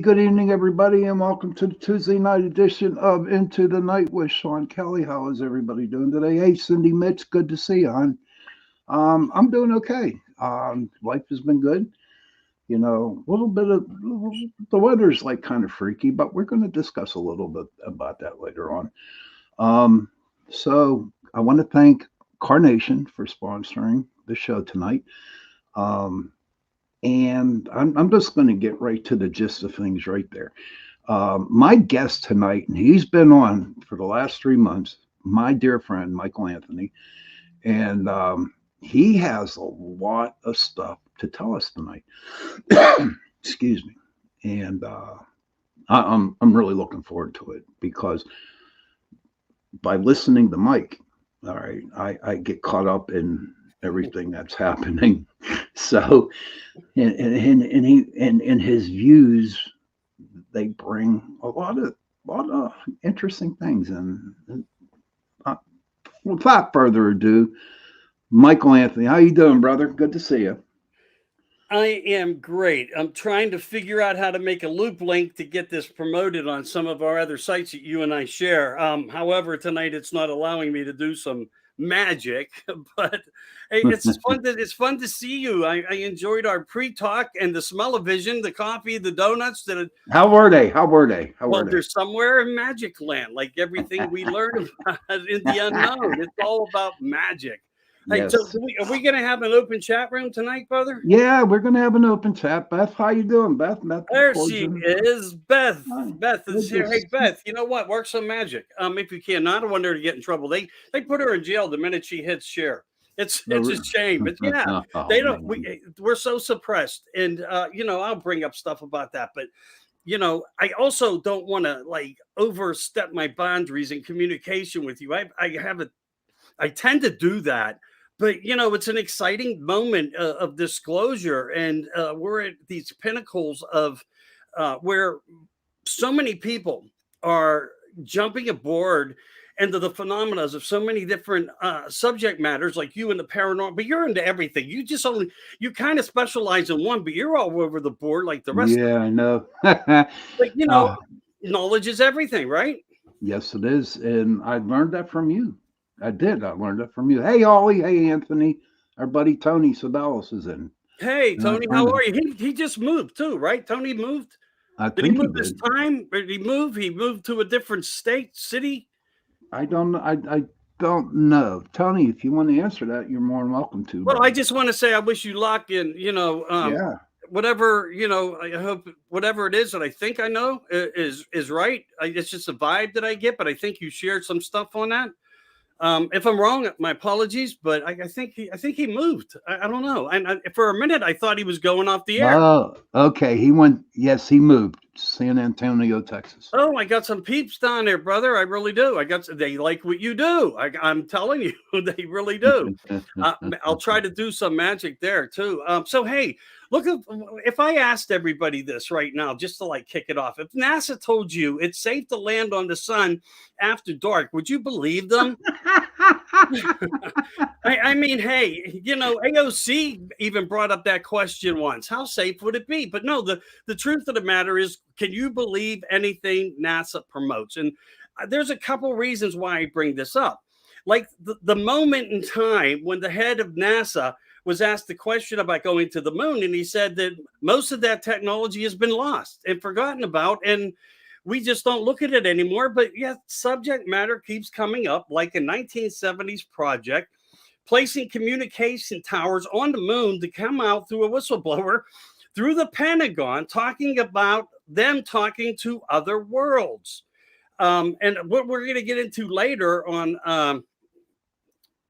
good evening, everybody, and welcome to the Tuesday night edition of Into the Night with Sean Kelly. How is everybody doing today? Hey, Cindy Mitch, good to see you, hon. I'm doing okay. Life has been good. A little bit of the weather's like kind of freaky, but we're going to discuss a little bit about that later on. Um, so I want to thank Carnation for sponsoring the show tonight. Um, and I'm just going to get right to the gist of things right there. My guest tonight, and he's been on for the last 3 months, my dear friend, Michael Anthony. And he has a lot of stuff to tell us tonight. Excuse me. And I'm really looking forward to it because by listening to Mike, all right, I get caught up in everything that's happening. So, and his views, they bring a lot of interesting things. And uh, without further ado, Michael Anthony, how you doing, brother? Good to see you. I am great. I'm trying to figure out how to make a loop link to get this promoted on some of our other sites that you and I share. However, tonight it's not allowing me to do some magic, but hey, it's fun to see you. I enjoyed our pre-talk and the smell of vision, the coffee, the donuts. How were they? How were they? How Well, were they? they're somewhere in magic land, like everything we learn about in the unknown. It's all about magic. Hey, so Yes. are we going to have an open chat room tonight, brother? Yeah, we're gonna have an open chat. Beth, how you doing, Beth? Beth, of There course. she is, Beth. Hi. Beth is Good to here. Hey, see. Beth, you know what? Work some magic. If you can. I don't want her to get in trouble. They put her in jail the minute she hits share. It's a shame, but yeah, Oh they don't. man. We're so suppressed, and I'll bring up stuff about that, but I also don't want to like overstep my boundaries in communication with you. I tend to do that, but it's an exciting moment of disclosure, and we're at these pinnacles of where so many people are jumping aboard into the phenomena of so many different subject matters, like you in the paranormal, but you're into everything. You kind of specialize in one, but you're all over the board like the rest of Yeah, I know. but uh, knowledge is everything, right? yes, it is, and I learned that from you. I did. I learned that from you. Hey, Ollie. Hey, Anthony. Our buddy Tony Sabalos is in. Hey, And Tony, how are you? He just moved too, right? Tony moved. I Did he think he move this did. time? Or did he move? He moved to a different state, city. I don't know. I don't know. Tony, if you want to answer that, you're more than welcome to, Well, I brother. just want to say I wish you luck in, Yeah. whatever, I hope whatever it is that I think I know is right. It's just a vibe that I get, but I think you shared some stuff on that. If I'm wrong, my apologies, but I think he moved. I don't know. And for a minute, I thought he was going off the air. Oh, okay. He went. Yes, he moved. San Antonio, Texas. Oh, I got some peeps down there, brother. I really do. They like what you do. I'm telling you, they really do. I'll try to do some magic there too. So hey, look, if I asked everybody this right now, just to like kick it off, if NASA told you it's safe to land on the sun after dark, would you believe them? I mean, hey, AOC even brought up that question once. How safe would it be? But no, the truth of the matter is, can you believe anything NASA promotes? And there's a couple reasons why I bring this up. Like the moment in time when the head of NASA was asked the question about going to the moon, and he said that most of that technology has been lost and forgotten about, and we just don't look at it anymore. But yet, subject matter keeps coming up, like a 1970s project placing communication towers on the moon to come out through a whistleblower through the Pentagon, talking about them talking to other worlds. And what we're going to get into later on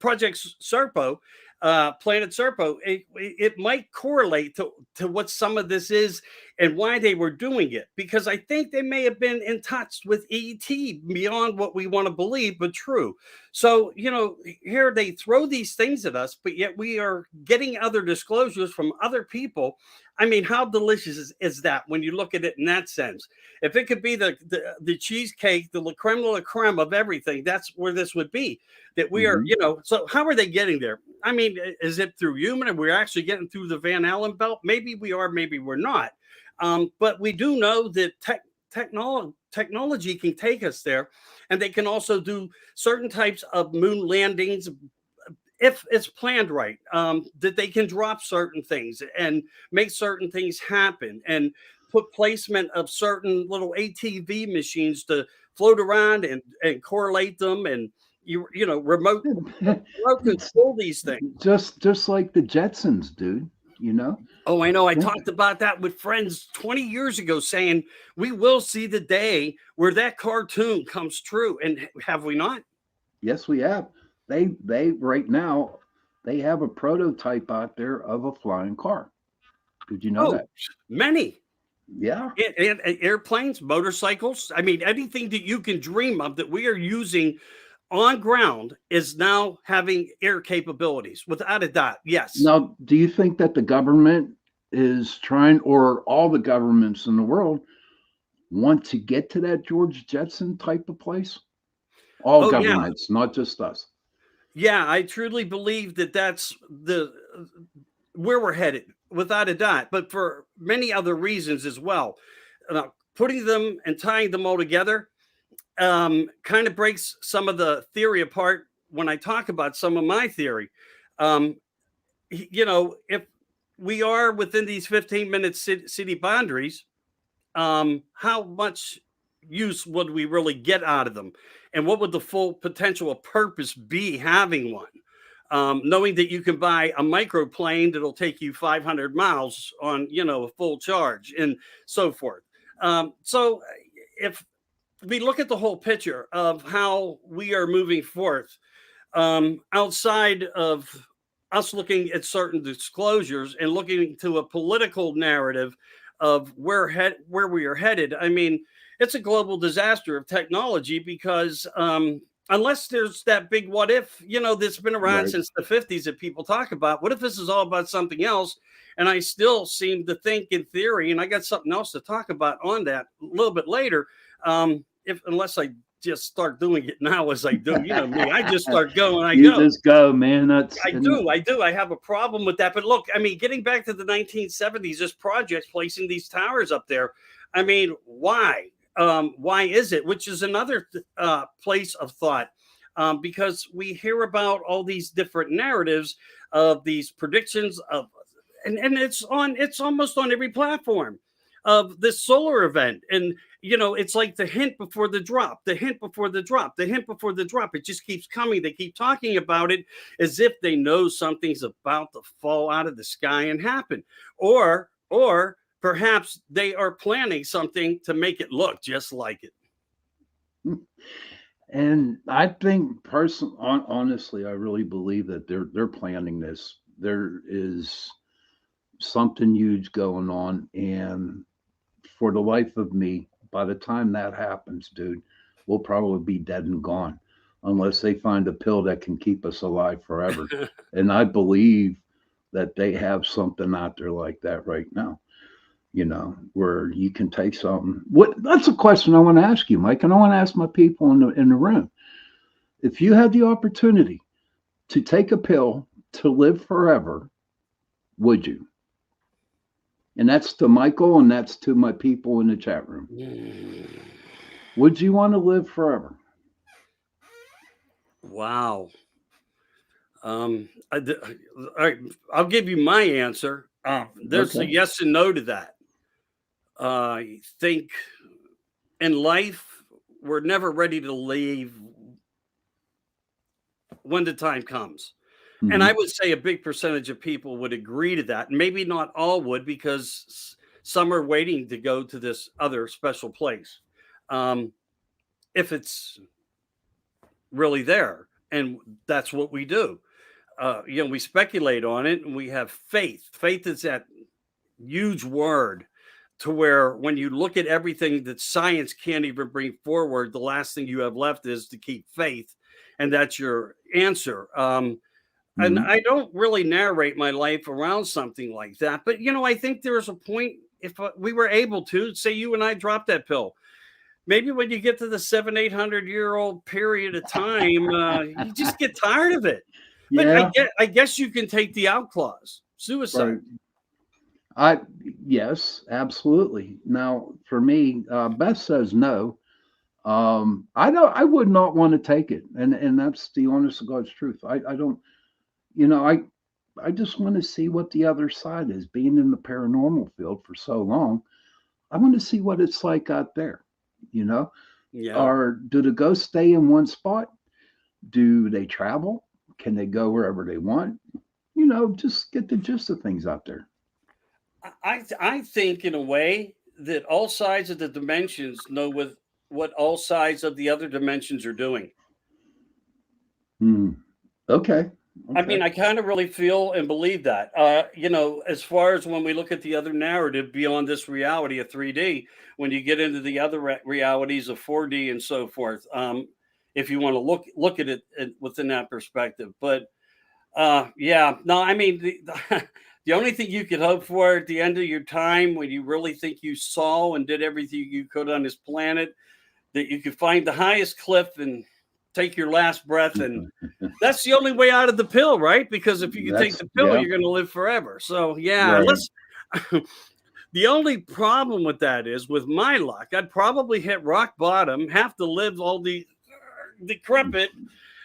Project Serpo, Planet Serpo, it might correlate to what some of this is and why they were doing it. Because I think they may have been in touch with ET beyond what we want to believe, but true. So, here they throw these things at us, but yet we are getting other disclosures from other people. I mean, how delicious is that when you look at it in that sense? If it could be the cheesecake, the creme de la creme of everything, that's where this would be. That we are, Hmm. so how are they getting there? I mean, is it through human and we're actually getting through the Van Allen belt? Maybe we are, maybe we're not. But we do know that technology can take us there, and they can also do certain types of moon landings if it's planned right. That they can drop certain things and make certain things happen, and put placement of certain little ATV machines to float around and correlate them, and remote It's control these things. just like the Jetsons, dude. You know? Oh, I know. I Yeah. talked about that with friends 20 years ago, saying we will see the day where that cartoon comes true. And have we not? Yes, we have. They right now they have a prototype out there of a flying car. Did you know Oh, that? many. Yeah. And airplanes, motorcycles. I mean, anything that you can dream of that we are using on ground is now having air capabilities, without a doubt. Yes. Now, do you think that the government is trying, or all the governments in the world want to get to that George Jetson type of place? All Oh, yeah. governments, not just us. Yeah. I truly believe that that's where we're headed, without a doubt, but for many other reasons as well. Putting them and tying them all together kind of breaks some of the theory apart when I talk about some of my theory. Um, if we are within these 15-minute city boundaries, how much use would we really get out of them? And what would the full potential of purpose be having one? Knowing that you can buy a microplane that'll take you 500 miles on, a full charge and so forth. So if we look at the whole picture of how we are moving forth, outside of us looking at certain disclosures and looking to a political narrative of where we are headed, I mean, it's a global disaster of technology because unless there's that big what if, that's been around Right. since the 50s that people talk about. What if this is all about something else? And I still seem to think in theory, and I got something else to talk about on that a little bit later. Unless I just start doing it now as I do, me, I just start going, I You go. just go, man. That's I do. I have a problem with that. But look, I mean, getting back to the 1970s, this project placing these towers up there, I mean, why? Why is it? Which is another place of thought, because we hear about all these different narratives of these predictions of, and it's almost on every platform of this solar event. And it's like the hint before the drop, the hint before the drop, the hint before the drop. It just keeps coming. They keep talking about it as if they know something's about to fall out of the sky and happen, or perhaps they are planning something to make it look just like it. And I think, honestly, I really believe that they're planning this. There is something huge going on, and for the life of me, by the time that happens, dude, we'll probably be dead and gone, unless they find a pill that can keep us alive forever. And I believe that they have something out there like that right now. Where you can take something. That's a question I want to ask you, Mike, and I want to ask my people in the room. If you had the opportunity to take a pill to live forever, would you? And that's to Michael, and that's to my people in the chat room. Would you want to live forever? Wow. I'll give you my answer. There's a yes and no to that. I think in life, we're never ready to leave when the time comes. Mm-hmm. And I would say a big percentage of people would agree to that. Maybe not all would, because some are waiting to go to this other special place. If it's really there, and that's what we do. We speculate on it, and we have faith. Faith is that huge word, to where when you look at everything that science can't even bring forward, the last thing you have left is to keep faith. And that's your answer. And I don't really narrate my life around something like that. But, I think there's a point, if we were able to, say you and I dropped that pill, maybe when you get to the 700-800-year-old period of time, you just get tired of it. Yeah. But I guess you can take the out clause, suicide. I yes, absolutely. Now, for me, Beth says no. I don't. I would not want to take it, and that's the honest to God's truth. I don't. You know, I just want to see what the other side is. Being in the paranormal field for so long, I want to see what it's like out there. You know, Yeah. or do the ghosts stay in one spot? Do they travel? Can they go wherever they want? You know, just get the gist of things out there. I think in a way that all sides of the dimensions know what all sides of the other dimensions are doing. Hmm. Okay. I Okay. mean, I kind of really feel and believe that. As far as when we look at the other narrative beyond this reality of 3D, when you get into the other realities of 4D and so forth, if you want to look at it within that perspective. But yeah, no, I mean, the only thing you could hope for at the end of your time, when you really think you saw and did everything you could on this planet, that you could find the highest cliff and take your last breath, and that's the only way out of the pill, right? Because if you can take That's the pill, yeah. you're going to live forever. So yeah, Right. unless the only problem with that is, with my luck, I'd probably hit rock bottom, have to live all the decrepit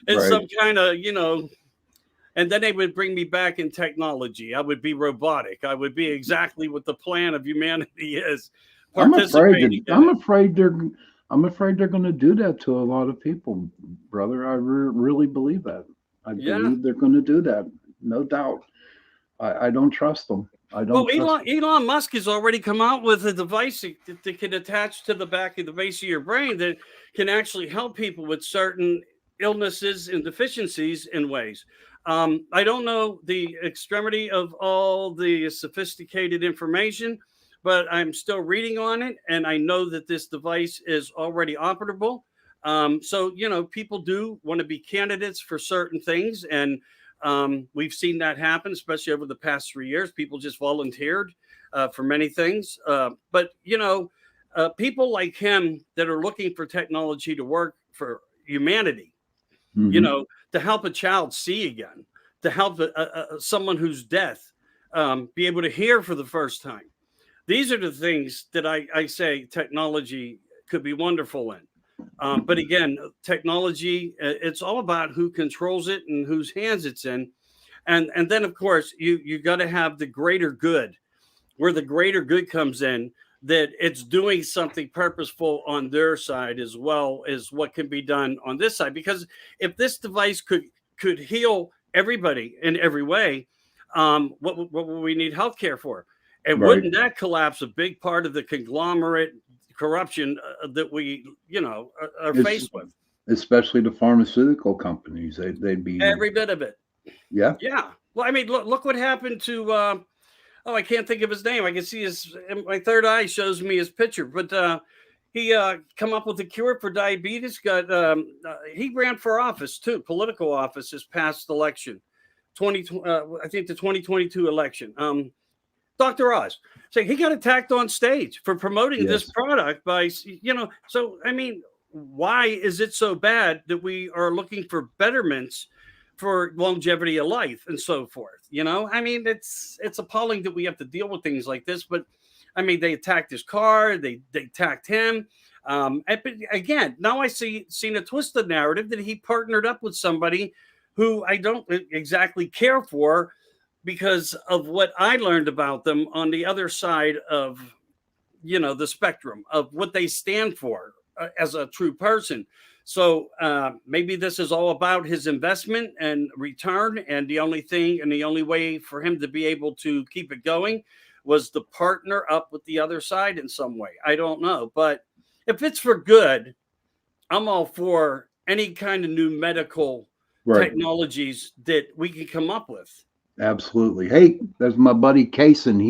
in Right. some kind of, and then they would bring me back in technology. I would be robotic. I would be exactly what the plan of humanity is, I'm afraid that participating in it. I'm afraid they're going to do that to a lot of people, brother. I really believe that. I Yeah. believe they're going to do that, no doubt. I don't trust them. I don't Well, trust. Elon Musk has already come out with a device that can attach to the back of the base of your brain that can actually help people with certain illnesses and deficiencies in ways. I don't know the extremity of all the sophisticated information, but I'm still reading on it, and I know that this device is already operable. So, people do want to be candidates for certain things, and we've seen that happen, especially over the past 3 years. People just volunteered for many things. But, people like him that are looking for technology to work for humanity, Hmm. to help a child see again, to help someone who's deaf be able to hear for the first time. These are the things that I say technology could be wonderful in. But again, technology, it's all about who controls it and whose hands it's in. And then, of course, you got to have the greater good, where the greater good comes in, that it's doing something purposeful on their side as well as what can be done on this side. Because if this device could heal everybody in every way, what would we need healthcare for? And Right. wouldn't that collapse a big part of the conglomerate corruption that we are It's faced with? especially the pharmaceutical companies. They'd be Every bit of it. yeah. Yeah. Well, I mean, look what happened to I can't think of his name. I can see my third eye shows me his picture, but he come up with a cure for diabetes. He ran for office too, political office this past election, I think the 2022 election. Dr. Oz. So he got attacked on stage for promoting this Yes. product So, I mean, why is it so bad that we are looking for betterments for longevity of life and so forth? I mean, it's appalling that we have to deal with things like this, but I mean, they attacked his car, they attacked him. But again, now seen a twisted narrative that he partnered up with somebody who I don't exactly care for, because of what I learned about them on the other side of the spectrum of what they stand for as a true person. So maybe this is all about his investment and return, and the only thing and the only way for him to be able to keep it going was to partner up with the other side in some way. I don't know, but if it's for good, I'm all for any kind of new medical Right. technologies that we can come up with. Absolutely. Hey, there's my buddy Kason.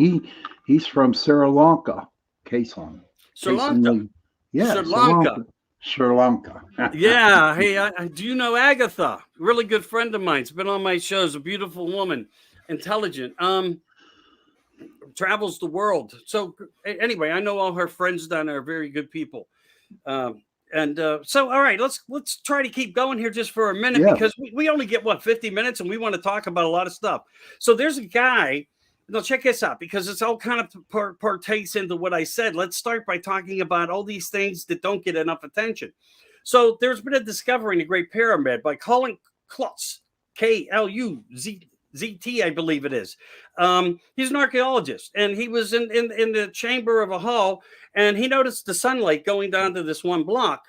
He's from Sri Lanka. Kason. Sri Kason Lanka. Lee. Yeah, Sri Sri Lanka. Lanka. Sri Lanka. Yeah. Hey, do you know Agatha? Really good friend of mine. It's been on my shows. A beautiful woman, intelligent. Travels the world. So anyway, I know all her friends down there are very good people. And so, all right, let's try to keep going here just for a minute, Yeah. because we only get 50 minutes, and we want to talk about a lot of stuff. So there's a guy Now, check this out, because it's all kind of partakes into what I said. Let's start by talking about all these things that don't get enough attention. So there's been a discovery in the Great Pyramid by Colin Klutz, Kluzzt, I believe it is. He's an archaeologist, and he was in the chamber of a hall, and he noticed the sunlight going down to this one block.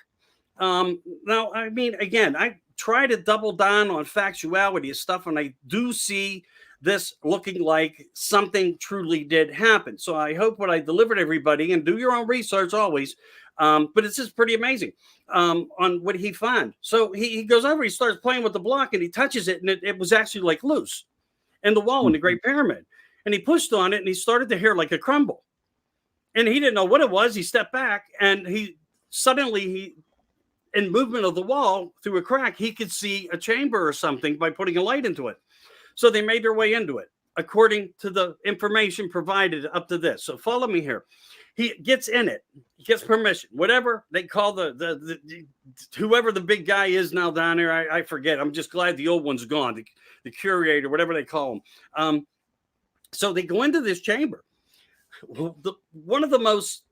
Now, I mean, again, I try to double down on factuality of stuff, and I do see this looking like something truly did happen. So I hope what I delivered everybody, and do your own research always. But it's just pretty amazing on what he found. So he goes over, he starts playing with the block, and he touches it, and it was actually like loose in the wall in the Great Pyramid. And he pushed on it, and he started to hear like a crumble. And he didn't know what it was. He stepped back, and he suddenly, in movement of the wall through a crack, he could see a chamber or something by putting a light into it. So they made their way into it, according to the information provided up to this. So follow me here. He gets in it. He gets permission. Whatever they call the whoever the big guy is now down there, I forget. I'm just glad the old one's gone. The curator, whatever they call him. So they go into this chamber. One of the most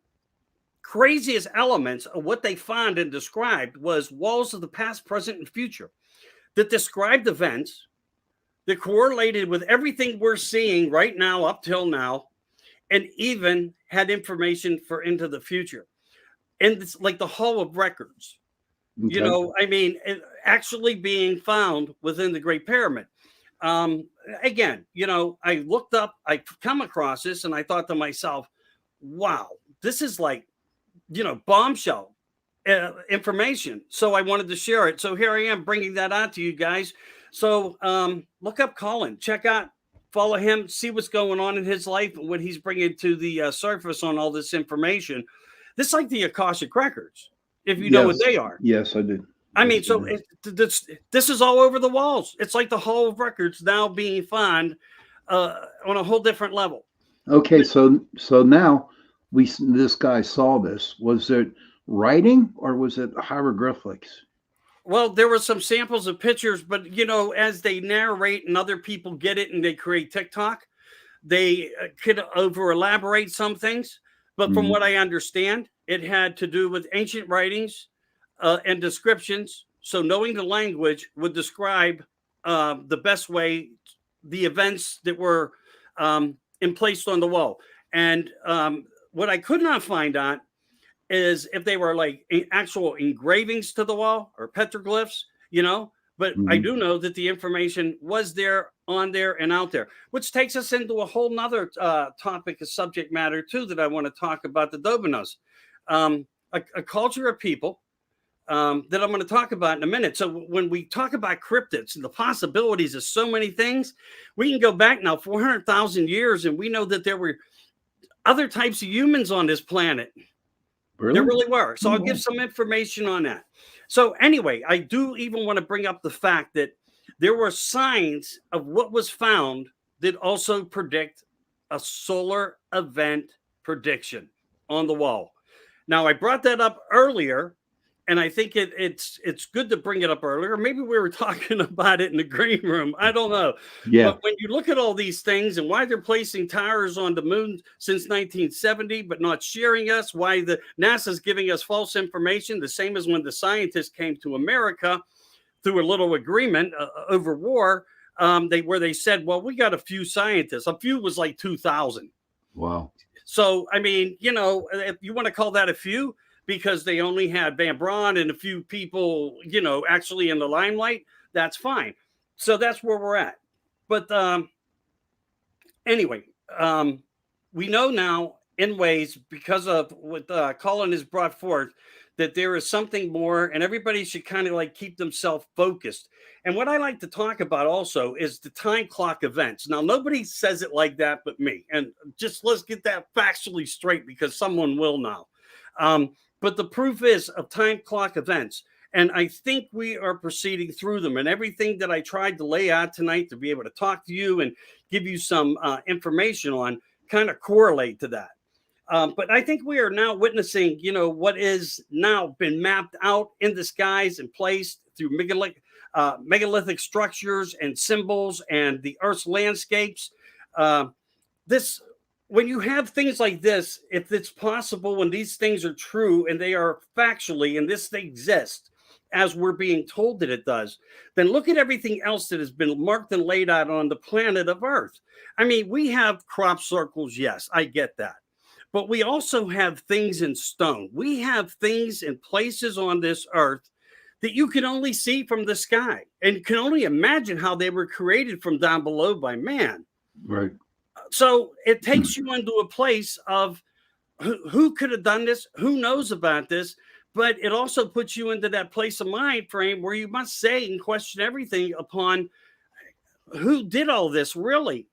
craziest elements of what they found and described was walls of the past, present, and future that described events that correlated with everything we're seeing right now up till now, and even had information for into the future. And it's like the Hall of Records, okay. I mean, actually being found within the Great Pyramid. Again, I looked up, I come across this, and I thought to myself, wow, this is like, bombshell information. So I wanted to share it. So here I am bringing that out to you guys. So look up Colin, check out, follow him, see what's going on in his life and what he's bringing to the surface on all this information. This is like the Akashic Records, if you know what they are. Yes, I do. I mean, so this is all over the walls. It's like the Hall of Records now being found on a whole different level. Okay, so now this guy saw this. Was it writing or was it hieroglyphics? Well, there were some samples of pictures, but as they narrate and other people get it and they create TikTok, they could over elaborate some things. But from what I understand, it had to do with ancient writings and descriptions. So knowing the language would describe the best way the events that were placed on the wall. And what I could not find out is if they were like actual engravings to the wall or petroglyphs, but I do know that the information was there, on there, and out there, which takes us into a whole nother topic, a subject matter too, that I want to talk about, the Dobenos, a culture of people that I'm going to talk about in a minute. So when we talk about cryptids and the possibilities of so many things, we can go back now 400,000 years, and we know that there were other types of humans on this planet. Really? There really were. So I'll give some information on that. So anyway, I do even want to bring up the fact that there were signs of what was found that also predict a solar event prediction on the wall. Now, I brought that up earlier, and I think it's good to bring it up earlier. Maybe we were talking about it in the green room. I don't know. Yeah. But when you look at all these things and why they're placing towers on the moon since 1970, but not sharing us, why the NASA's giving us false information, the same as when the scientists came to America through a little agreement over war, where they said, well, we got a few scientists. A few was like 2,000. Wow. So, I mean, if you want to call that a few, because they only had Van Braun and a few people, actually in the limelight, that's fine. So that's where we're at. But anyway, we know now in ways, because of what Colin has brought forth, that there is something more, and everybody should kind of like keep themselves focused. And what I like to talk about also is the time clock events. Now, nobody says it like that but me. And just let's get that factually straight, because someone will now. But the proof is of time clock events. And I think we are proceeding through them. And everything that I tried to lay out tonight to be able to talk to you and give you some information on kind of correlate to that. But I think we are now witnessing, what is now been mapped out in the skies and placed through megalithic structures and symbols and the Earth's landscapes. this, when you have things like this, if it's possible, when these things are true and they are factually, and this they exist as we're being told that it does, then look at everything else that has been marked and laid out on the planet of Earth. I mean, we have crop circles, yes, I get that. But we also have things in stone. We have things in places on this earth that you can only see from the sky and can only imagine how they were created from down below by man. Right. So it takes you into a place of who could have done this, who knows about this, but it also puts you into that place of mind frame where you must say and question everything upon who did all this really.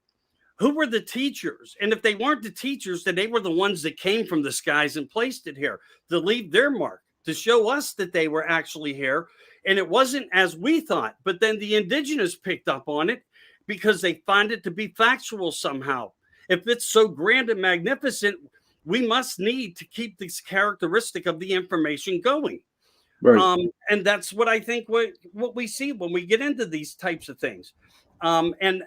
Who were the teachers? And if they weren't the teachers, then they were the ones that came from the skies and placed it here to leave their mark, to show us that they were actually here. And it wasn't as we thought, but then the indigenous picked up on it because they find it to be factual somehow. If it's so grand and magnificent, we must need to keep this characteristic of the information going. Right. And that's what I think what we see when we get into these types of things. And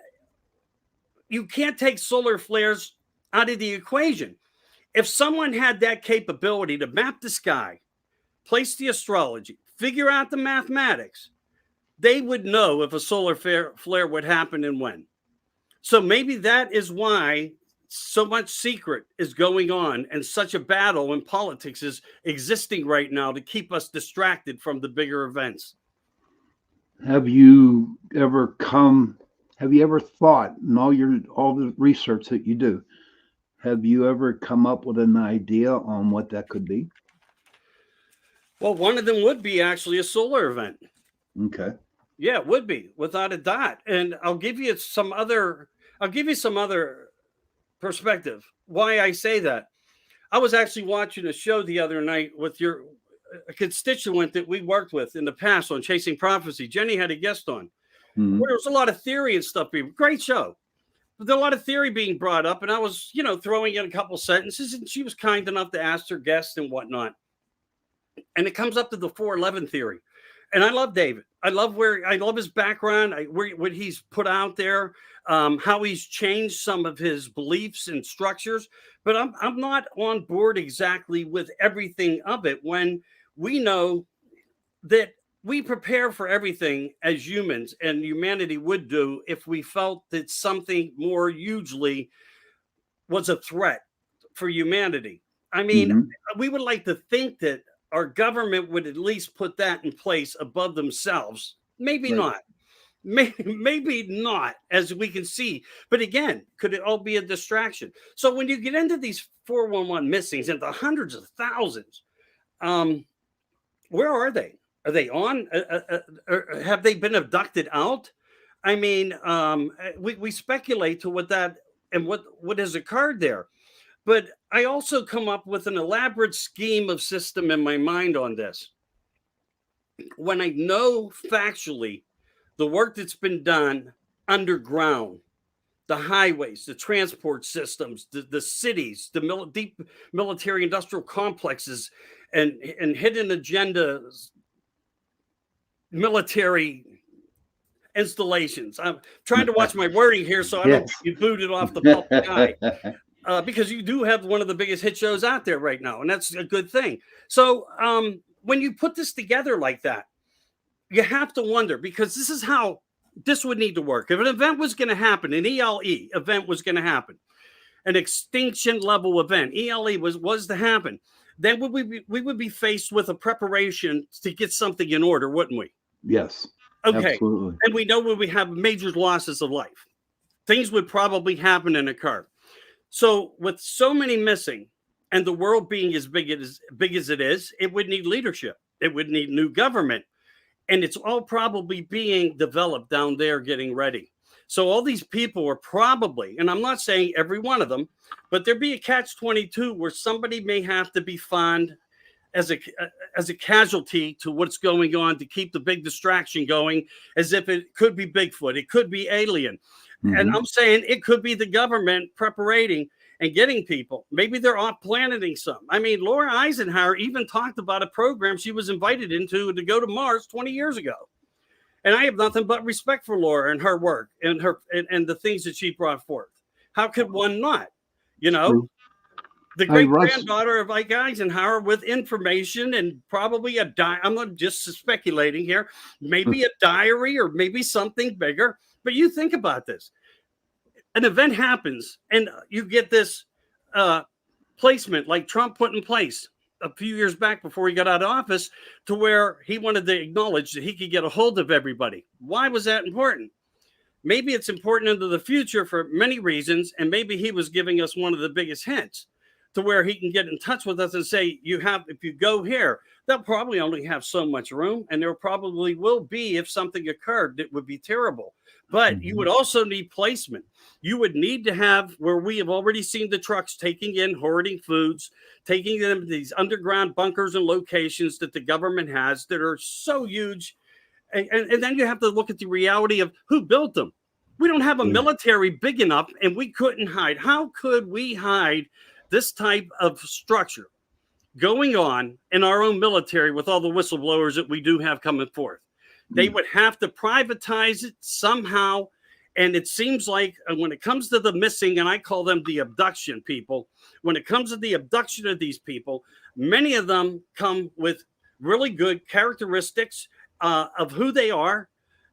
you can't take solar flares out of the equation. If someone had that capability to map the sky, place the astrology, figure out the mathematics, they would know if a solar flare would happen and when. So maybe that is why so much secret is going on and such a battle in politics is existing right now to keep us distracted from the bigger events. Have you ever thought in all the research that you do, have you ever come up with an idea on what that could be? Well, one of them would be actually a solar event. Okay. Yeah, it would be without a doubt. And I'll give you some other perspective why I say that. I was actually watching a show the other night with a constituent that we worked with in the past on Chasing Prophecy. Jenny had a guest on. Mm-hmm. Where there was a lot of theory and stuff being great show. But there was a lot of theory being brought up, and I was, throwing in a couple sentences, and she was kind enough to ask her guest and whatnot. And it comes up to the 411 theory. And I love David. I love his background, what he's put out there, how he's changed some of his beliefs and structures. But I'm not on board exactly with everything of it when we know that we prepare for everything as humans, and humanity would do if we felt that something more hugely was a threat for humanity. I mean, we would like to think that our government would at least put that in place above themselves. Maybe not. Maybe not, as we can see. But again, could it all be a distraction? So when you get into these 411 missings and the hundreds of thousands, where are they? Are they on? Or have they been abducted out? I mean, we speculate to what that and what has occurred there. But I also come up with an elaborate scheme of system in my mind on this. When I know factually the work that's been done underground, the highways, the transport systems, the cities, the deep military industrial complexes, and hidden agendas, military installations. I'm trying to watch my wording here so I don't get booted off the public eye. Because you do have one of the biggest hit shows out there right now, and that's a good thing. So when you put this together like that, you have to wonder, because this is how this would need to work. If an event was going to happen, an ELE event was going to happen, an extinction level event, ELE was to happen, then we would be faced with a preparation to get something in order, wouldn't we? Yes. Okay. Absolutely. And we know when we have major losses of life, things would probably happen and occur. So with so many missing and the world being as big as it is, it would need leadership. It would need new government. And it's all probably being developed down there, getting ready. So all these people are probably, and I'm not saying every one of them, but there'd be a catch-22 where somebody may have to be found as a casualty to what's going on to keep the big distraction going, as if it could be Bigfoot, it could be alien. And I'm saying it could be the government preparing and getting people. Maybe they're off planeting some. I mean, Laura Eisenhower even talked about a program she was invited into to go to Mars 20 years ago. And I have nothing but respect for Laura and her work and and the things that she brought forth. How could one not? You know, True. the Hey, great Russ. granddaughter of Ike Eisenhower with information and probably I'm not just speculating here, maybe a diary or maybe something bigger. But you think about this. An event happens and you get this placement like Trump put in place a few years back before he got out of office, to where he wanted to acknowledge that he could get a hold of everybody. Why was that important? Maybe it's important into the future for many reasons, and maybe he was giving us one of the biggest hints to where he can get in touch with us and say, if you go here, they'll probably only have so much room, and there probably will be, if something occurred, it would be terrible. But you would also need placement. You would need to have where we have already seen the trucks taking in, hoarding foods, taking them to these underground bunkers and locations that the government has that are so huge. And then you have to look at the reality of who built them. We don't have a military big enough, and we couldn't hide. How could we hide this type of structure going on in our own military with all the whistleblowers that we do have coming forth? They would have to privatize it somehow. And it seems like when it comes to the missing, and I call them the abduction people, when it comes to the abduction of these people, many of them come with really good characteristics of who they are.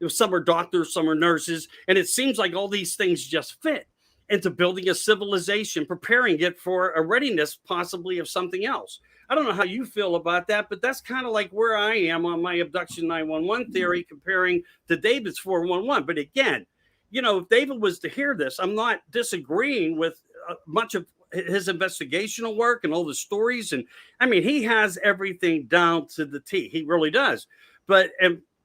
Some are doctors, some are nurses. And it seems like all these things just fit into building a civilization, preparing it for a readiness possibly of something else. I don't know how you feel about that, but that's kind of like where I am on my abduction 911 theory comparing to David's 411. But again, if David was to hear this, I'm not disagreeing with much of his investigational work and all the stories. And I mean, he has everything down to the T. He really does. But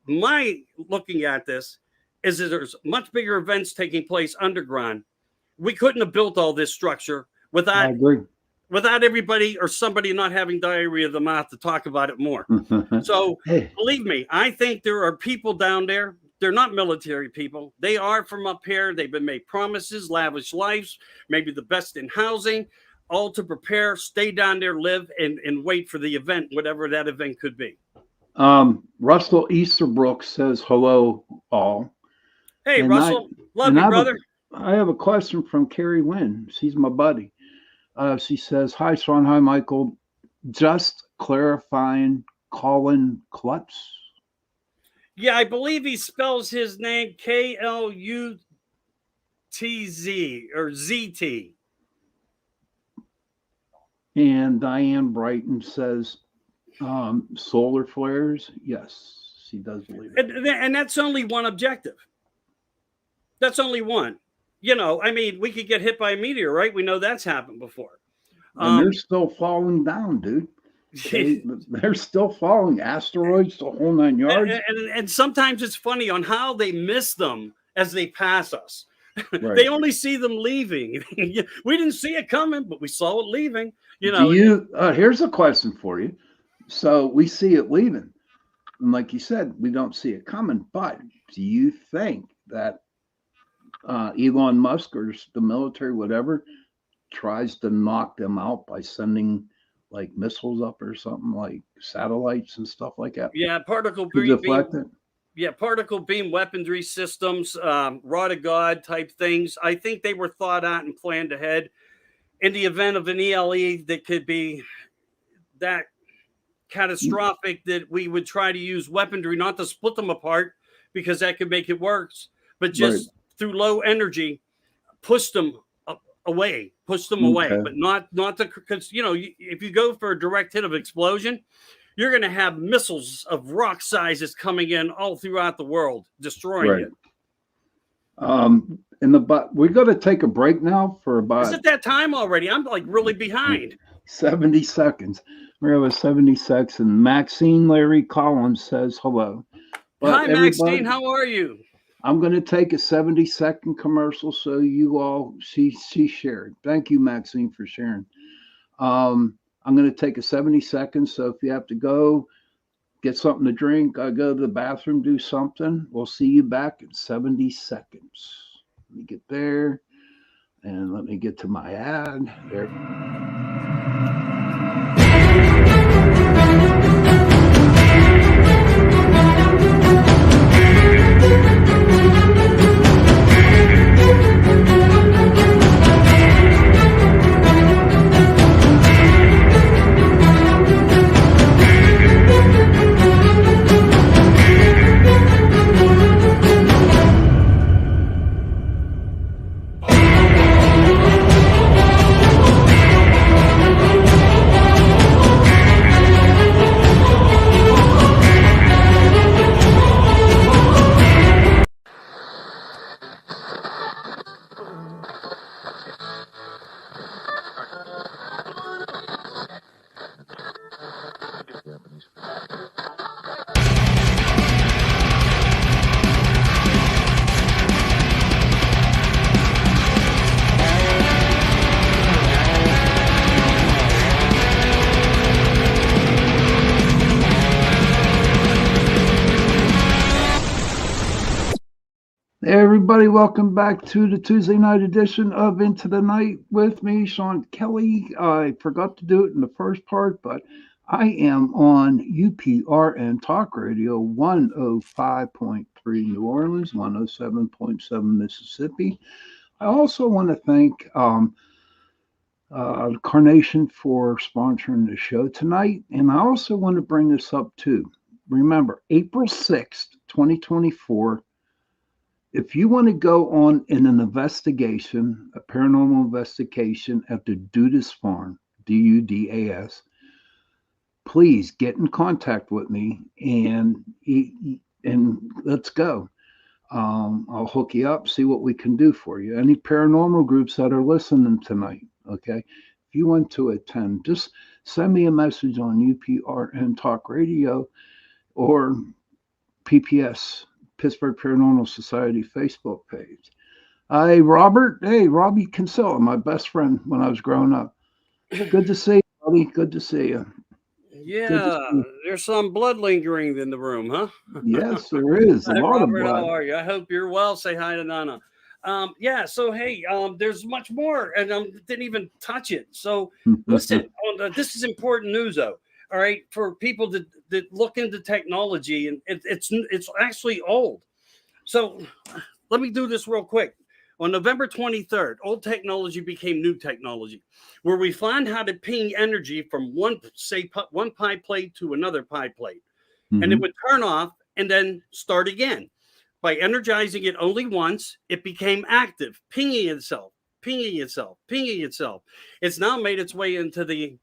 my looking at this is that there's much bigger events taking place underground. We couldn't have built all this structure without everybody or somebody not having diarrhea of the mouth to talk about it more. So believe me, I think there are people down there. They're not military people. They are from up here. They've been made promises, lavish lives, maybe the best in housing, all to prepare, stay down there, live, and wait for the event, whatever that event could be. Russell Easterbrook says, hello, all. Hey, and Russell. Love you, brother. I have a question from Carrie Wynn. She's my buddy. She says, hi, Sean. Hi, Michael. Just clarifying Colin Klutz. Yeah, I believe he spells his name Klutz or ZT. And Diane Brighton says, solar flares. Yes, she does believe it. And that's only one objective. That's only one. I mean, we could get hit by a meteor, right? We know that's happened before. And they're still falling down, dude. They're still falling. Asteroids, the whole 9 yards. And sometimes it's funny on how they miss them as they pass us. Right. They only see them leaving. We didn't see it coming, but we saw it leaving. Here's a question for you. So we see it leaving. And like you said, we don't see it coming. But do you think that Elon Musk or the military, whatever, tries to knock them out by sending like missiles up or something, like satellites and stuff like that? Yeah, particle beam weaponry systems, rod of God type things. I think they were thought out and planned ahead in the event of an ELE that could be that catastrophic that we would try to use weaponry, not to split them apart because that could make it worse, but just through low energy, push them away, but not to, because, if you go for a direct hit of explosion, you're going to have missiles of rock sizes coming in all throughout the world, destroying it. We're going to take a break now for about... Is it that time already? I'm like really behind. 70 seconds. We're going to have 70 seconds. And Maxine Larry Collins says hello. Hi, Maxine. How are you? I'm going to take a 70-second commercial so you all, she shared. Thank you, Maxine, for sharing. I'm going to take a 70 seconds. So if you have to go get something to drink, go to the bathroom, do something, we'll see you back in 70 seconds. Let me get there and let me get to my ad. There. Hey everybody, welcome back to the Tuesday night edition of Into the Night with me, Sean Kelly. I forgot to do it in the first part, but I am on UPRN Talk Radio 105.3 New Orleans, 107.7 Mississippi. I also want to thank Carnation for sponsoring the show tonight. And I also want to bring this up too. Remember, April 6th, 2024. If you want to go on in an investigation, a paranormal investigation at the Dudas Farm, Dudas, please get in contact with me and let's go. I'll hook you up, see what we can do for you. Any paranormal groups that are listening tonight, okay? If you want to attend, just send me a message on UPRN Talk Radio or PPS, Pittsburgh Paranormal Society Facebook page. Hey, Robert. Hey, Robbie Kinsella, my best friend when I was growing up. Good to see you, buddy. Good to see you. Good to see Yeah, you. there's some blood lingering in the room, huh? Yes, there is a Hi, lot of Robert. How blood. are you? I hope you're well. Say hi to Nana. Yeah. So hey, there's much more, and didn't even touch it. So listen, this is important news, though. All right, for people that look into technology, and it's actually old. So let me do this real quick. On November 23rd, old technology became new technology, where we find how to ping energy from one pie plate to another pie plate, and it Mhm. would turn off and then start again. By energizing it only once, it became active, pinging itself, pinging itself, pinging itself. It's now made its way into the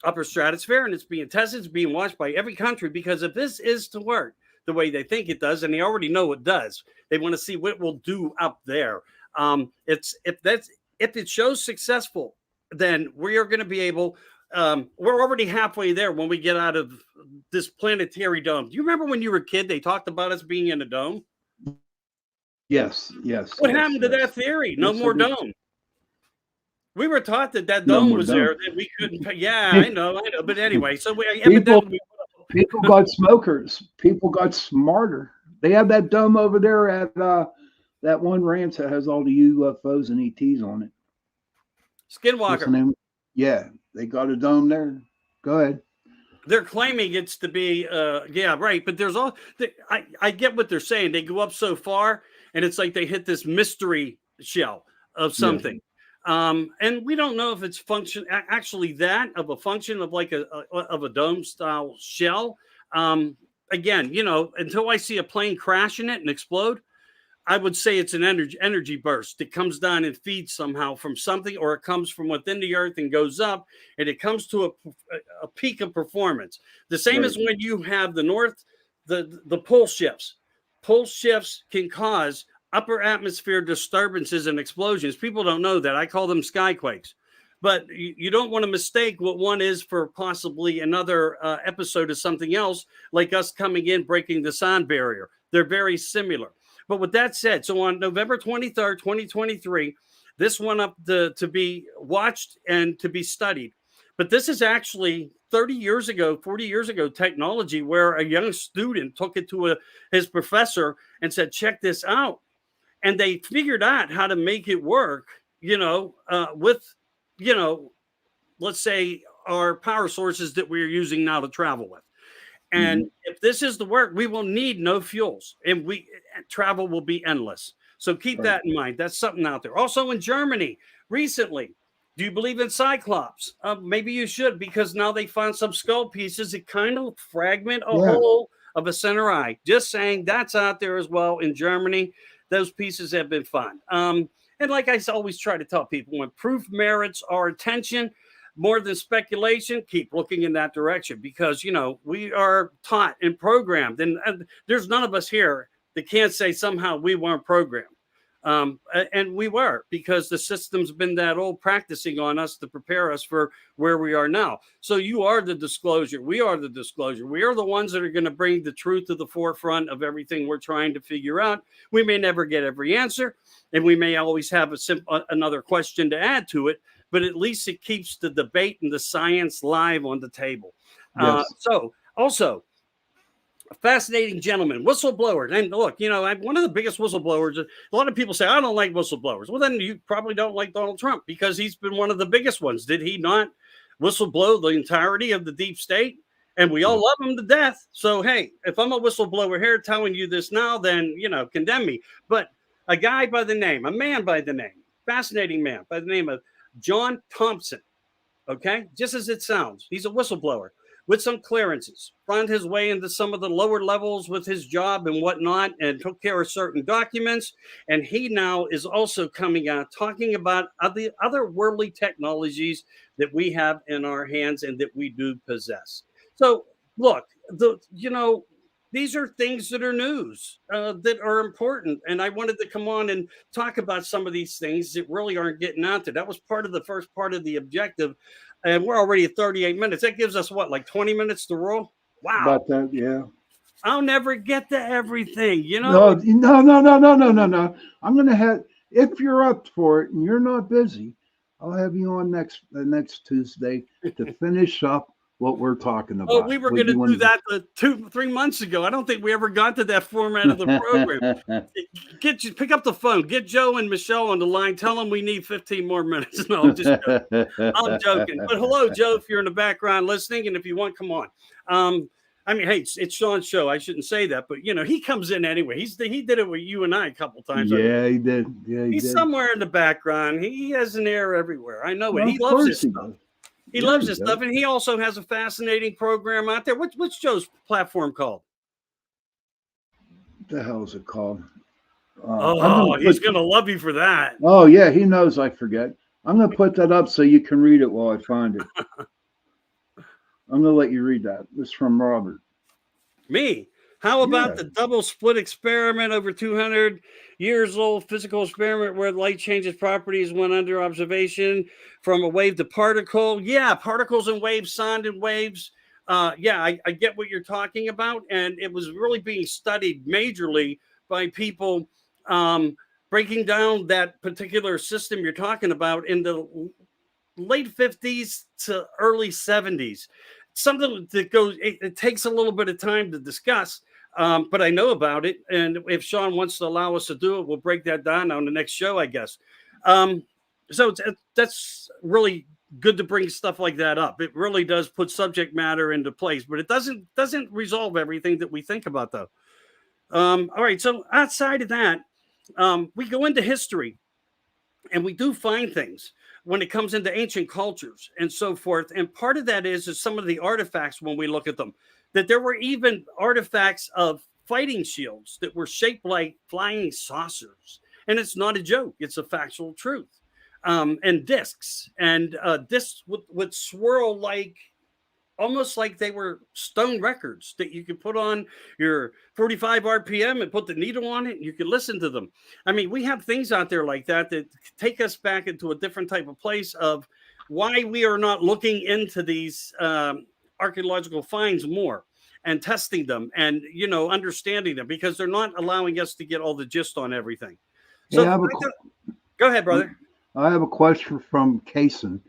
upper stratosphere, and it's being tested, it's being watched by every country, because if this is to work the way they think it does, and they already know it does, they want to see what it will do up there. It's if it shows successful, then we are going to be able. We're already halfway there when we get out of this planetary dome. Do you remember when you were a kid? They talked about us being in a dome. Yes, yes, What yes, happened to that yes. theory? No Yes, I more do. dome. We were taught that that No dome more was there, dumb. that we couldn't pay. Yeah, I know. But anyway, so we people, evidently. people got smokers. People got smarter. They have that dome over there at that one ranch that has all the UFOs and ETs on it. What's the Skinwalker. name? Yeah, they got a dome there. Go ahead. They're claiming it's to be, yeah, right. But there's all, I get what they're saying. They go up so far, and it's like they hit this mystery shell of Yeah. something. And we don't know if it's actually that of a function of like of a dome style shell. Again, until I see a plane crash in it and explode, I would say it's an energy burst. It comes down and feeds somehow from something, or it comes from within the earth and goes up, and it comes to a peak of performance. The same Right. as when you have the north, the pole shifts. Pole shifts can cause upper atmosphere disturbances and explosions. People don't know that. I call them skyquakes. But you don't want to mistake what one is for possibly another episode of something else, like us coming in, breaking the sound barrier. They're very similar. But with that said, so on November 23rd, 2023, this went up to be watched and to be studied. But this is actually 30 years ago, 40 years ago technology, where a young student took it to his professor and said, check this out. And they figured out how to make it work, with, you know, let's say our power sources that we're using now to travel with. Mhm. And if this is the work, we will need no fuels, and travel will be endless. So keep Right. that in mind. That's something out there. Also in Germany, recently, do you believe in Cyclops? Maybe you should, because now they found some skull pieces that kind of fragment a Yeah. whole of a center eye. Just saying, that's out there as well in Germany. Those pieces have been found. And like I always try to tell people, when proof merits our attention more than speculation, keep looking in that direction, because we are taught and programmed, and there's none of us here that can't say somehow we weren't programmed. And we were, because the system's been that old, practicing on us to prepare us for where we are now. So you are the disclosure. We are the disclosure. We are the ones that are going to bring the truth to the forefront of everything we're trying to figure out. We may never get every answer, and we may always have another question to add to it, but at least it keeps the debate and the science live on the table. Yes. So also, fascinating gentleman, whistleblower. And look, one of the biggest whistleblowers. A lot of people say, I don't like whistleblowers. Well, then you probably don't like Donald Trump because he's been one of the biggest ones. Did he not whistleblow the entirety of the deep state? And we all love him to death. So, hey, if I'm a whistleblower here telling you this now, then, condemn me. But a man by the name, fascinating man by the name of John Thompson, okay, just as it sounds, he's a whistleblower with some clearances, found his way into some of the lower levels with his job and whatnot, and took care of certain documents. And he now is also coming out talking about the other worldly technologies that we have in our hands and that we do possess. So look, these are things that are news that are important. And I wanted to come on and talk about some of these things that really aren't getting out there. That was part of the first part of the objective. And we're already at 38 minutes. That gives us what, like 20 minutes to roll? Wow. About that, yeah. I'll never get to everything, No. I'm going to have, if you're up for it and you're not busy, I'll have you on next Tuesday to finish up what we're talking about. Oh, we were going to do that 2-3 months ago. I don't think we ever got to that format of the program. Pick up the phone. Get Joe and Michelle on the line. Tell them we need 15 more minutes. No, I'm just joking. I'm joking. But hello, Joe, if you're in the background listening, and if you want, come on. Hey, it's Sean's show. I shouldn't say that, but he comes in anyway. He did it with you and I a couple times. Yeah, he did. Yeah, he's somewhere in the background. He has an air everywhere. I know it. He loves his stuff. He loves his stuff, and he also has a fascinating program out there. What's Joe's platform called? What the hell is it called? He's going to love you for that. Oh, yeah, he knows I forget. I'm going to put that up so you can read it while I find it. I'm going to let you read that. This is from Robert. Me? How about the double split experiment, over 200 years old physical experiment where light changes properties when under observation from a wave to particle? Yeah, particles and waves, sound and waves. I get what you're talking about. And it was really being studied majorly by people breaking down that particular system you're talking about in the late 50s to early 70s. Something that goes, it takes a little bit of time to discuss. But I know about it, and if Sean wants to allow us to do it, we'll break that down on the next show, I guess. So that's really good to bring stuff like that up. It really does put subject matter into place, but it doesn't resolve everything that we think about, though. All right, so outside of that, we go into history, and we do find things when it comes into ancient cultures and so forth. And part of that is some of the artifacts when we look at them, that there were even artifacts of fighting shields that were shaped like flying saucers. And it's not a joke. It's a factual truth. And discs. And discs would swirl like, almost like they were stone records that you could put on your 45 RPM and put the needle on it. And you could listen to them. I mean, we have things out there like that take us back into a different type of place of why we are not looking into these archaeological finds more and testing them and understanding them, because they're not allowing us to get all the gist on everything. So go ahead, brother. I have a question from Kason.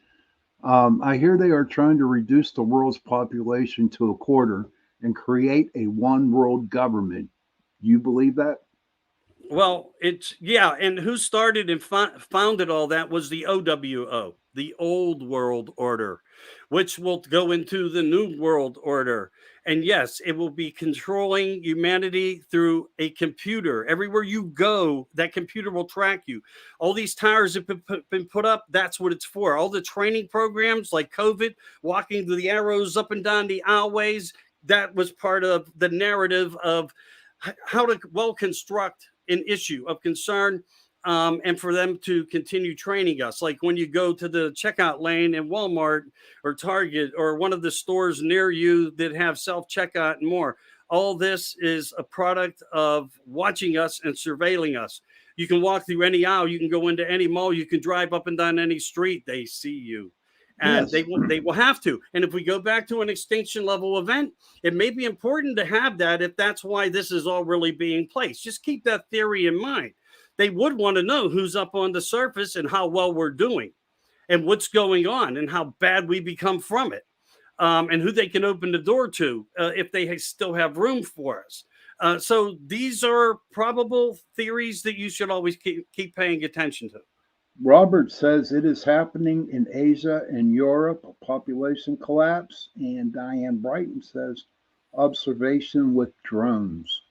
I hear they are trying to reduce the world's population to a quarter and create a one world government. You believe that? Well, and who started and founded all that was the OWO, the Old World Order, which will go into the New World Order. And yes, it will be controlling humanity through a computer. Everywhere you go, that computer will track you. All these towers have been put up, that's what it's for. All the training programs like COVID, walking the arrows up and down the aisleways, that was part of the narrative of how to well construct an issue of concern, and for them to continue training us. Like when you go to the checkout lane in Walmart or Target or one of the stores near you that have self-checkout and more. All this is a product of watching us and surveilling us. You can walk through any aisle. You can go into any mall. You can drive up and down any street. They see you. And yes, they will have to. And if we go back to an extinction level event, it may be important to have that if that's why this is all really being placed. Just keep that theory in mind. They would want to know who's up on the surface and how well we're doing and what's going on and how bad we become from it. and who they can open the door to if they still have room for us. So these are probable theories that you should always keep paying attention to. Robert says it is happening in Asia and Europe, a population collapse. And Diane Brighton says observation with drones.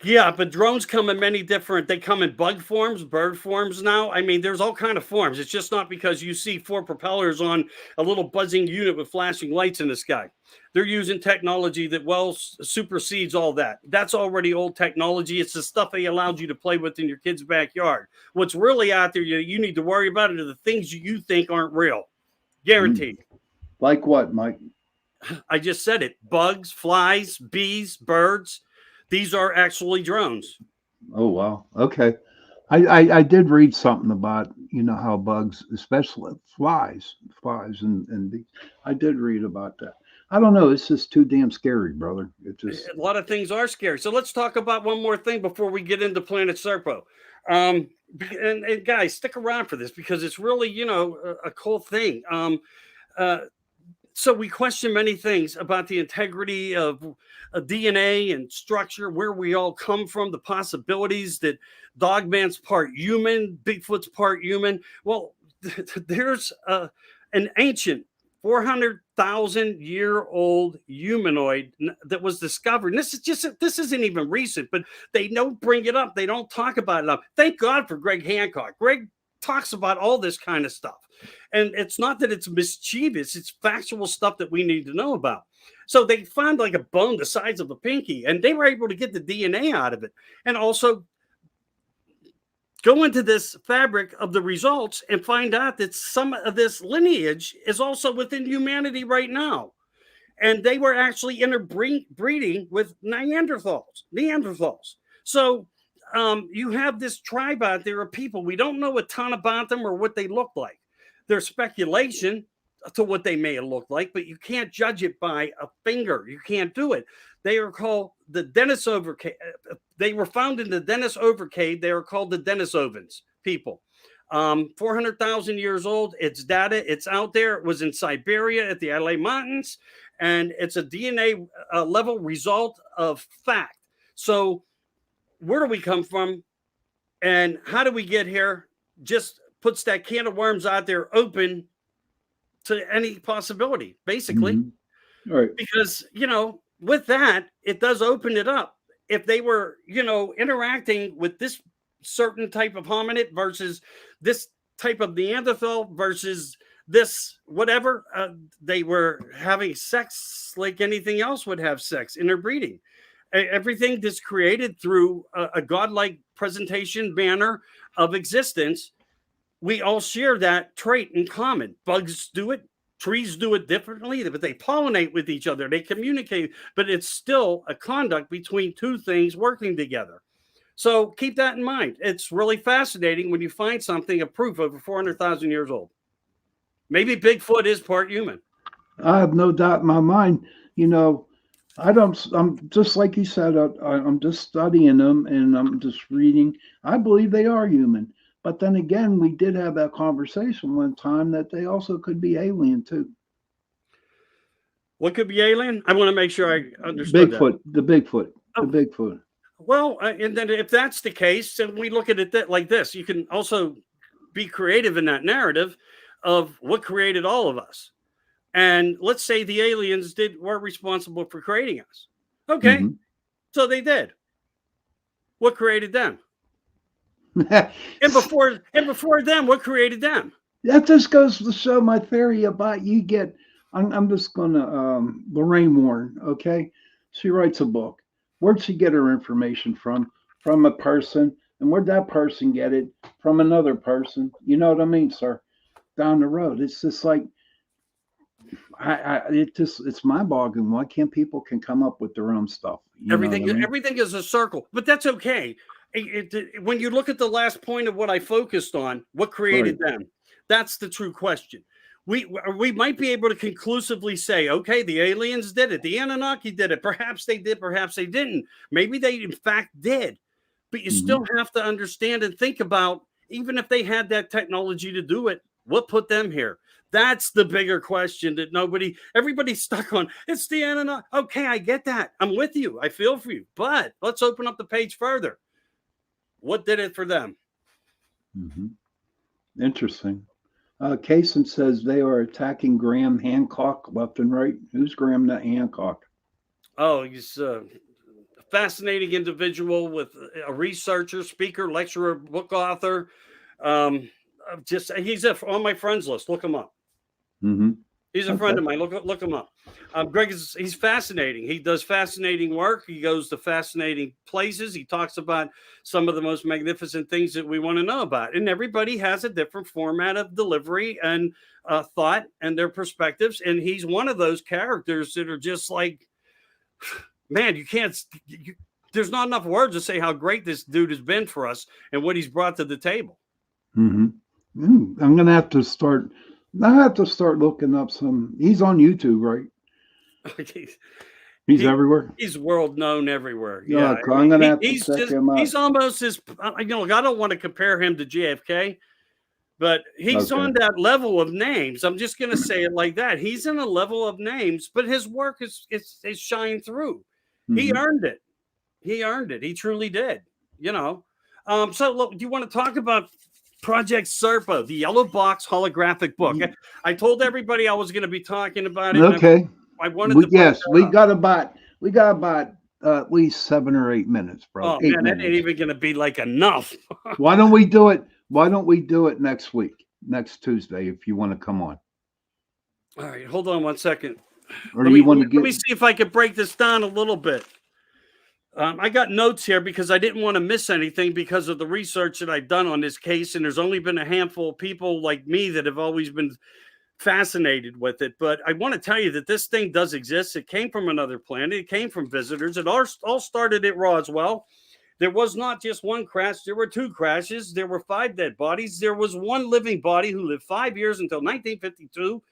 Yeah, but drones come in many different. They come in bug forms, bird forms now. I mean, there's all kind of forms. It's just not because you see four propellers on a little buzzing unit with flashing lights in the sky. They're using technology that well supersedes all that. That's already old technology. It's the stuff they allowed you to play with in your kid's backyard. What's really out there you need to worry about are the things you think aren't real. Guaranteed. Like what, Mike? I just said it. Bugs, flies, bees, birds. These are actually drones. Oh, wow. Okay. I did read something about, how bugs, especially flies, and I did read about that. I don't know. It's just too damn scary, brother. It just, A lot of things are scary. So let's talk about one more thing before we get into Planet Serpo. And guys, stick around for this because it's really, a cool thing. So we question many things about the integrity of DNA and structure, where we all come from, the possibilities that Dogman's part human, Bigfoot's part human. Well, there's an ancient 400,000-year-old humanoid that was discovered. And this isn't even recent, but they don't bring it up. They don't talk about it enough. Thank God for Greg Hancock. Greg talks about all this kind of stuff. And it's not that it's mischievous, it's factual stuff that we need to know about. So they found like a bone the size of a pinky, and they were able to get the DNA out of it and also go into this fabric of the results and find out that some of this lineage is also within humanity right now. And they were actually interbreeding with Neanderthals. So you have this tribe out there of people. We don't know a ton about them or what they look like. There's speculation to what they may have looked like, but you can't judge it by a finger. You can't do it. They are called the Denisovan Cave. They were found in the Denisovan Cave. They are called the Denisovans people. 400,000 years old. It's data. It's out there. It was in Siberia at the LA Mountains, and it's a DNA level result of fact. So where do we come from and how do we get here? Just puts that can of worms out there open to any possibility, basically. Mm-hmm. Right. Because, with that, it does open it up. If they were, interacting with this certain type of hominid versus this type of Neanderthal versus this whatever, they were having sex like anything else would have sex, interbreeding. Everything that's created through a godlike presentation manner of existence, we all share that trait in common. Bugs do it. Trees do it differently, but they pollinate with each other. They communicate, but it's still a conduct between two things working together. So keep that in mind. It's really fascinating when you find something, a proof over 400,000 years old. Maybe Bigfoot is part human. I have no doubt in my mind. I'm just like you said, I'm just studying them and I'm just reading. I believe they are human. But then again, we did have that conversation one time that they also could be alien too. What could be alien? I want to make sure I understood Bigfoot, that. the Bigfoot. Well, and then if that's the case, then we look at it like this. You can also be creative in that narrative of what created all of us. And let's say the aliens were responsible for creating us. Okay, so they did. What created them? and before them, what created them? That just goes to show my theory about you get. I'm just gonna Lorraine Warren. Okay, she writes a book. Where'd she get her information from? From a person, and where'd that person get it? From another person. You know what I mean, sir? Down the road, it's just like. It's mind-boggling. Why can't people can come up with their own stuff? Everything is a circle, but that's okay. When you look at the last point of what I focused on, what created them? That's the true question. We might be able to conclusively say, okay, the aliens did it. The Anunnaki did it. Perhaps they did. Perhaps they didn't. Maybe they in fact did. But you still have to understand and think about, even if they had that technology to do it, What put them here? That's the bigger question that everybody's stuck on. It's the Anunnaki. Okay, I get that. I'm with you. I feel for you. But let's open up the page further. What did it for them? Mm-hmm. Interesting. Kaysen says they are attacking Graham Hancock left and right. Who's Graham Hancock? Oh, he's a fascinating individual with a researcher, speaker, lecturer, book author. He's on my friends list. Look him up. Mm-hmm. He's a friend of mine. Look him up. Greg he's fascinating. He does fascinating work. He goes to fascinating places. He talks about some of the most magnificent things that we want to know about. And everybody has a different format of delivery and thought and their perspectives. And he's one of those characters that are just like, man, there's not enough words to say how great this dude has been for us and what he's brought to the table. Mm-hmm. I'm gonna have to start. I have to start looking up some. He's on YouTube, right? He's everywhere. He's world known everywhere. Yeah, I'm gonna have to check him out. He's almost as I don't want to compare him to JFK, but he's on that level of names. I'm just gonna say it like that. He's in a level of names, but his work is shined through. Mm-hmm. He earned it. He earned it. He truly did. So look, do you want to talk about Project Serpo, the yellow box holographic book? I told everybody I was going to be talking about it. Okay. I wanted to. Yes, we got about at least 7 or 8 minutes, bro. Oh man, that ain't even going to be like enough. Why don't we do it? Why don't we do it next week, next Tuesday, if you want to come on? All right, hold on one second. Or do you want to let me see if I could break this down a little bit. I got notes here because I didn't want to miss anything because of the research that I've done on this case. And there's only been a handful of people like me that have always been fascinated with it. But I want to tell you that this thing does exist. It came from another planet. It came from visitors. It all started at Roswell. There was not just one crash. There were 2 crashes. There were 5 dead bodies. There was one living body who lived 5 years until 1952.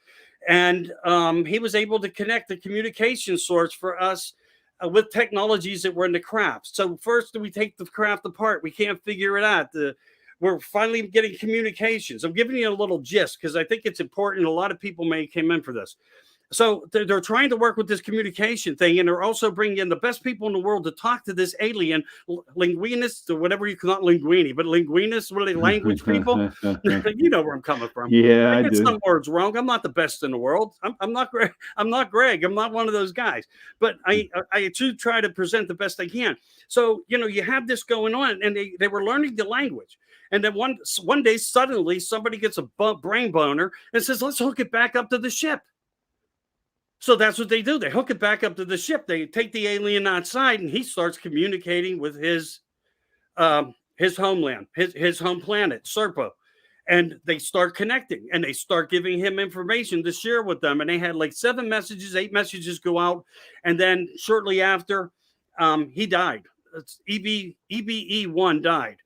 And he was able to connect the communication source for us with technologies that were in the craft. So first we take the craft apart. We can't figure it out. We're finally getting communications. I'm giving you a little gist because I think it's important. A lot of people may come in for this. So they're trying to work with this communication thing, and they're also bringing in the best people in the world to talk to this alien linguinists, or whatever you call, not linguini, but linguinists, what are they, language people? You know where I'm coming from. Yeah, I get do. Some words wrong. I'm not the best in the world. I'm not Greg. I'm not Greg. I'm not one of those guys. But I do try to present the best I can. So you have this going on, and they were learning the language. And then one day suddenly somebody gets a brain boner and says, "Let's hook it back up to the ship." So that's what they do. They hook it back up to the ship. They take the alien outside, and he starts communicating with his homeland, his home planet, Serpo. And they start connecting, and they start giving him information to share with them. And they had like 7 messages, 8 messages go out. And then shortly after, he died. EBE1 died.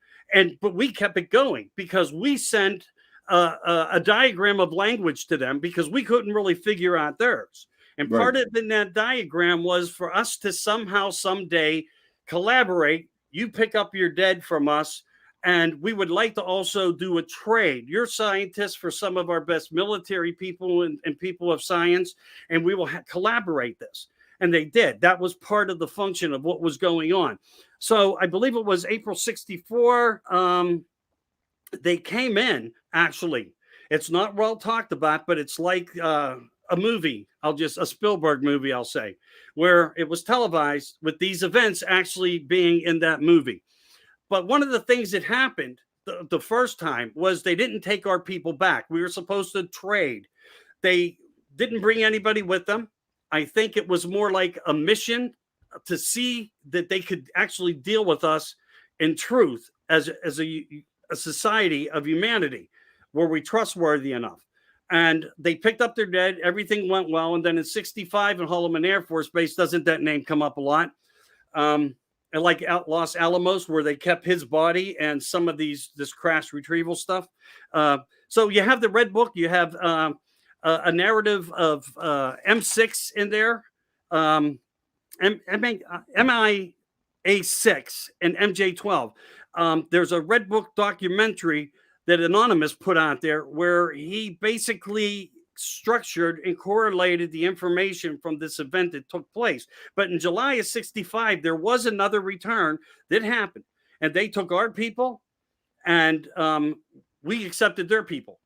But we kept it going because we sent a diagram of language to them because we couldn't really figure out theirs. And part of that diagram was for us to somehow, someday collaborate. You pick up your dead from us, and we would like to also do a trade. You're scientists for some of our best military people and people of science, and we will collaborate this. And they did. That was part of the function of what was going on. So I believe it was April 64. They came in, actually. It's not well talked about, but it's like a movie, a Spielberg movie, I'll say, where it was televised with these events actually being in that movie. But one of the things that happened the first time was they didn't take our people back. We were supposed to trade. They didn't bring anybody with them. I think it was more like a mission to see that they could actually deal with us in truth as a society of humanity. Were we trustworthy enough? And they picked up their dead. Everything went well. And then in 65 in Holloman Air Force Base, doesn't that name come up a lot? And like Los Alamos, where they kept his body and some of this crash retrieval stuff. So you have the Red Book. You have a narrative of M6 in there, MIA6 and MJ12. There's a Red Book documentary that Anonymous put out there, where he basically structured and correlated the information from this event that took place. But in July of 65, there was another return that happened, and they took our people, and we accepted their people.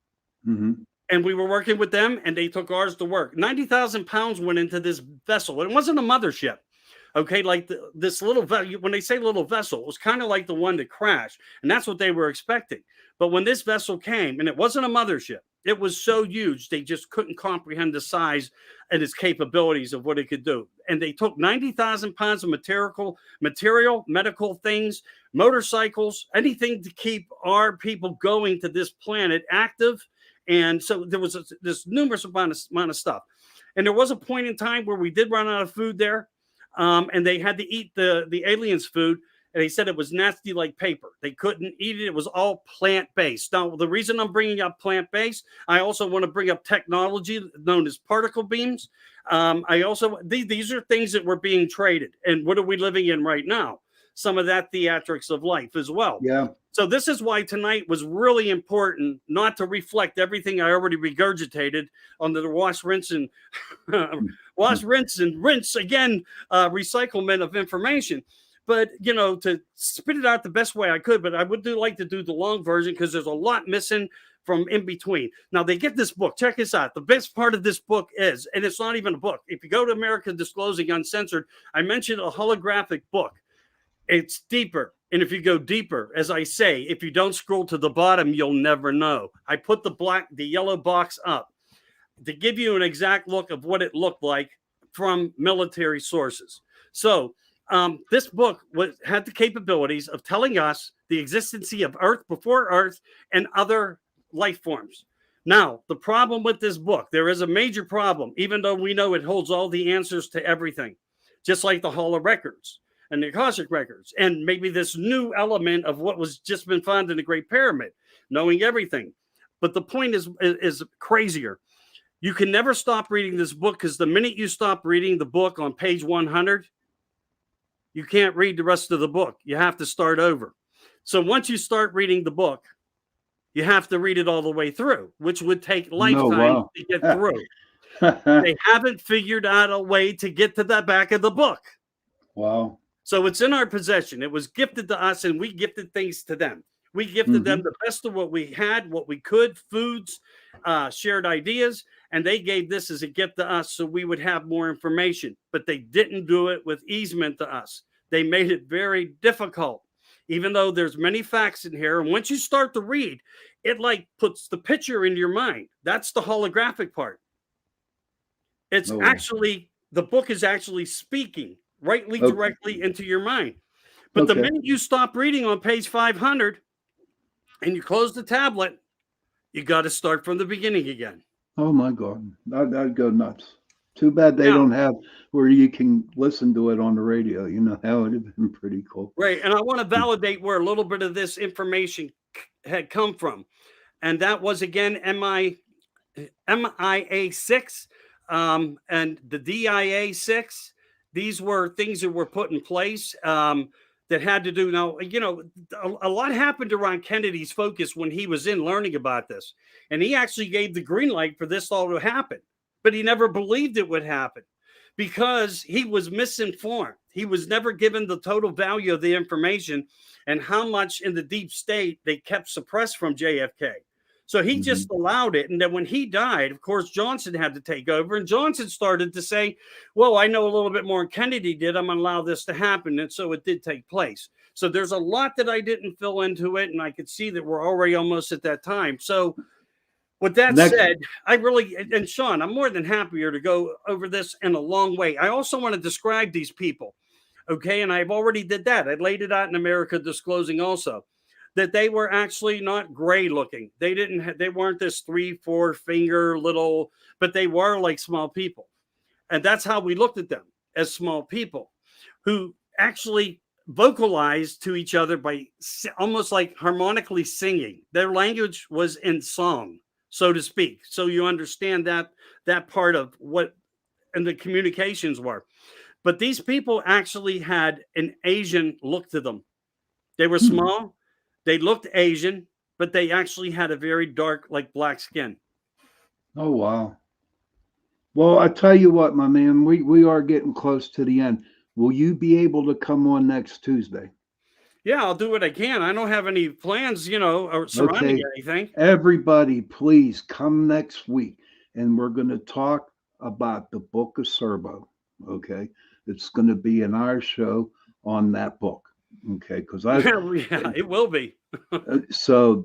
Mm-hmm. And we were working with them, and they took ours to work. 90,000 pounds went into this vessel. It wasn't a mothership. Okay, like this little when they say little vessel, it was kind of like the one that crashed, and that's what they were expecting. But when this vessel came, and it wasn't a mothership, it was so huge they just couldn't comprehend the size and its capabilities of what it could do. And they took 90,000 pounds of material, medical things, motorcycles, anything to keep our people going to this planet active. And so there was this numerous amount of stuff. And there was a point in time where we did run out of food there. And they had to eat the aliens' food, and they said it was nasty like paper. They couldn't eat it. It was all plant-based. Now, the reason I'm bringing up plant-based, I also want to bring up technology known as particle beams. These are things that were being traded. And what are we living in right now? Some of that theatrics of life as well. Yeah. So this is why tonight was really important, not to reflect everything I already regurgitated on the wash, rinse, and rinse again, recyclement of information. But, to spit it out the best way I could. But I would like to do the long version because there's a lot missing from in between. Now, they get this book. Check this out. The best part of this book is, and it's not even a book. If you go to America Disclosing, Uncensored, I mentioned a holographic book. It's deeper. And if you go deeper, as I say, if you don't scroll to the bottom, you'll never know. I put the yellow box up to give you an exact look of what it looked like from military sources. So this book had the capabilities of telling us the existence of Earth before Earth and other life forms. Now, the problem with this book, there is a major problem, even though we know it holds all the answers to everything, just like the Hall of Records and the Akashic records, and maybe this new element of what was just been found in the Great Pyramid, knowing everything. But the point is crazier. You can never stop reading this book, because the minute you stop reading the book on page 100, you can't read the rest of the book. You have to start over. So once you start reading the book, you have to read it all the way through, which would take lifetime to get through. They haven't figured out a way to get to the back of the book. Wow. So it's in our possession. It was gifted to us, and we gifted things to them. We gifted them the best of what we had, what we could, foods, shared ideas, and they gave this as a gift to us so we would have more information. But they didn't do it with easement to us. They made it very difficult, even though there's many facts in here. And once you start to read, it like puts the picture into your mind. That's the holographic part. It's actually, the book is actually speaking directly into your mind. But the minute you stop reading on page 500 and you close the tablet, you got to start from the beginning again. Oh my God, that'd go nuts. Too bad they don't have where you can listen to it on the radio. That would have been pretty cool. Right. And I want to validate where a little bit of this information had come from. And that was, again, MIA6 and the DIA6. These were things that were put in place that had to do. Now, a lot happened around Kennedy's focus when he was in learning about this. And he actually gave the green light for this all to happen. But he never believed it would happen because he was misinformed. He was never given the total value of the information and how much in the deep state they kept suppressed from JFK. So he just allowed it. And then when he died, of course, Johnson had to take over. And Johnson started to say, well, I know a little bit more than Kennedy did. I'm going to allow this to happen. And so it did take place. So there's a lot that I didn't fill into it. And I could see that we're already almost at that time. So with that said, and Sean, I'm more than happier to go over this in a long way. I also want to describe these people. Okay. And I've already did that. I laid it out in America Disclosing also. That they were actually not gray looking. They weren't this 3-4 finger little, but they were like small people. And that's how we looked at them, as small people who actually vocalized to each other by almost like harmonically singing. Their language was in song, so to speak. So you understand that part of what and the communications were. But these people actually had an Asian look to them. They were small. They looked Asian. but they actually had a very dark, like black skin. Oh wow. Well, I tell you what, my man, we are getting close to the end. Will you be able to come on next Tuesday? Yeah, I'll do what I can. I don't have any plans, or surrounding Okay. anything. Everybody, please come next week and we're going to talk about the book of Serbo. Okay. It's going to be in our show on that book. Okay. Because Yeah, it will be. so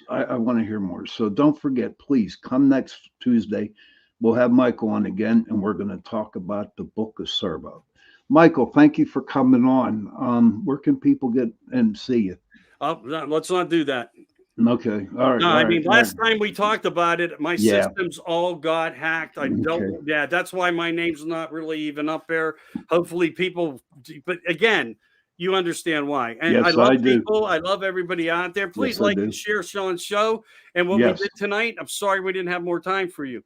I want to hear more. So don't forget, please come next Tuesday. We'll have Michael on again and we're going to talk about the book of Serbo. Michael, thank you for coming on. Where can people get and see you? Oh, let's not do that. Okay. All right. No, All I right. mean, All right. last time we talked about it, my Yeah. systems all got hacked. I don't, Okay. yeah, that's why my name's not really even up there. Hopefully, people, but again, you understand why. And I Yes, love I do. people. I love everybody out there. Please Yes, I like and do. share Sean's show. And what we Yes. did tonight, I'm sorry we didn't have more time for you.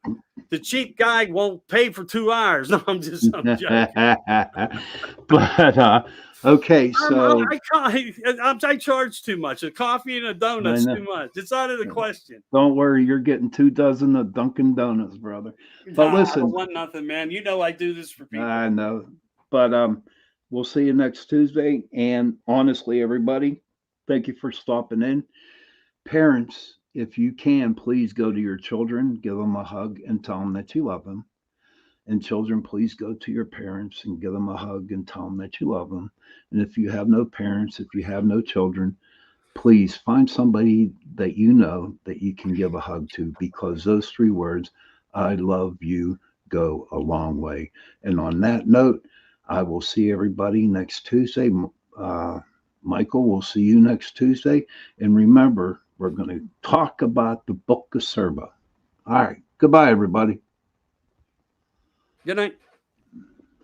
The cheap guy won't pay for 2 hours. No, I'm joking. But okay, so I charge too much. A coffee and a I donut's know. too much. It's out of the question. Don't worry, you're getting 2 dozen of Dunkin' Donuts, brother. But Nah, I listen, don't want nothing, man. You know I do this for people. I know. But we'll see you next Tuesday. And honestly, everybody, thank you for stopping in. Parents, if you can, please go to your children, give them a hug, and tell them that you love them. And children, please go to your parents and give them a hug and tell them that you love them. And if you have no parents, if you have no children, please find somebody that you know that you can give a hug to, because those 3 words, I love you, go a long way. And on that note, I will see everybody next Tuesday. Michael, we'll see you next Tuesday. And remember, we're going to talk about the book of Serbo. All right. Goodbye, everybody. Good night.